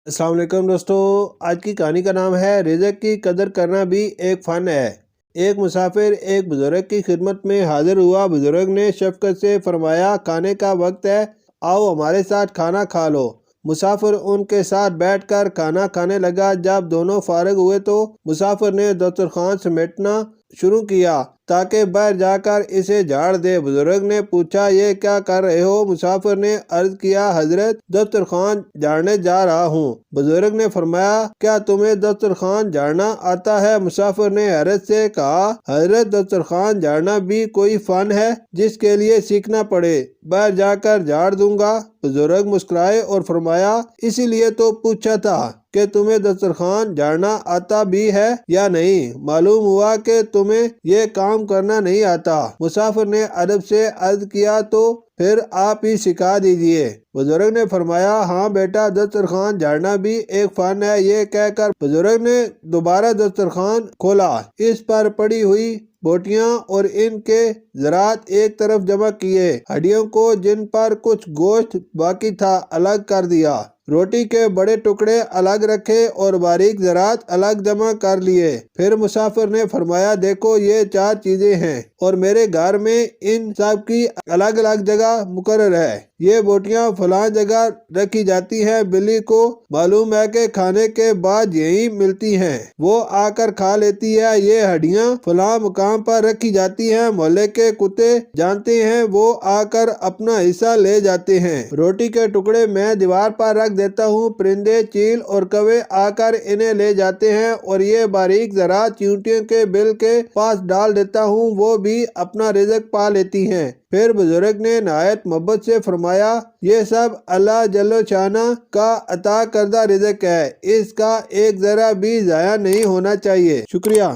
السلام علیکم دوستو، آج کی کہانی کا نام ہے رزق کی قدر کرنا بھی ایک فن ہے۔ ایک مسافر ایک بزرگ کی خدمت میں حاضر ہوا۔ بزرگ نے شفقت سے فرمایا، کھانے کا وقت ہے، آؤ ہمارے ساتھ کھانا کھا لو۔ مسافر ان کے ساتھ بیٹھ کر کھانا کھانے لگا۔ جب دونوں فارغ ہوئے تو مسافر نے دسترخوان سمیٹنا شروع کیا تاکہ باہر جا کر اسے جھاڑ دے۔ بزرگ نے پوچھا، یہ کیا کر رہے ہو؟ مسافر نے عرض کیا، حضرت دسترخوان جھاڑنے جا رہا ہوں۔ بزرگ نے فرمایا، کیا تمہیں دسترخوان جھاڑنا آتا ہے؟ مسافر نے حیرت سے کہا، حضرت دسترخوان جھاڑنا بھی کوئی فن ہے جس کے لیے سیکھنا پڑے، باہر جا کر جھاڑ دوں گا۔ بزرگ مسکرائے اور فرمایا، اسی لیے تو پوچھا تھا کہ تمہیں دسترخوان جھاڑنا آتا بھی ہے یا نہیں، معلوم ہوا کہ تمہیں یہ کام کرنا نہیں آتا۔ مسافر نے ادب سے عرض کیا، تو پھر آپ ہی سکھا دیجئے۔ بزرگ نے فرمایا، ہاں بیٹا، دسترخوان جھاڑنا بھی ایک فن ہے۔ یہ کہہ کر بزرگ نے دوبارہ دسترخوان کھولا، اس پر پڑی ہوئی بوٹیاں اور ان کے ذرات ایک طرف جمع کیے، ہڈیوں کو جن پر کچھ گوشت باقی تھا الگ کر دیا، روٹی کے بڑے ٹکڑے الگ رکھے اور باریک ذرات الگ جمع کر لیے۔ پھر مسافر نے فرمایا، دیکھو یہ 4 چیزیں ہیں اور میرے گھر میں ان سب کی الگ الگ جگہ مقرر ہے۔ یہ بوٹیاں فلاں جگہ رکھی جاتی ہیں، بلی کو معلوم ہے کہ کھانے کے بعد یہی ملتی ہیں، وہ آ کر کھا لیتی ہے۔ یہ ہڈیاں فلاں مقام پر رکھی جاتی ہیں، محلے کے کتے جانتے ہیں، وہ آ کر اپنا حصہ لے جاتے ہیں۔ روٹی کے ٹکڑے میں دیوار پر رکھ دیتا ہوں، پرندے، چیل اور کوے آ کر انہیں لے جاتے ہیں، اور یہ باریک ذرات چیونٹیوں کے بل کے پاس ڈال دیتا ہوں، وہ بھی اپنا رزق پا لیتی ہیں۔ پھر بزرگ نے نہایت محبت سے فرمایا، یہ سب اللہ جل شانہ کا عطا کردہ رزق ہے، اس کا ایک ذرہ بھی ضائع نہیں ہونا چاہیے۔ شکریہ۔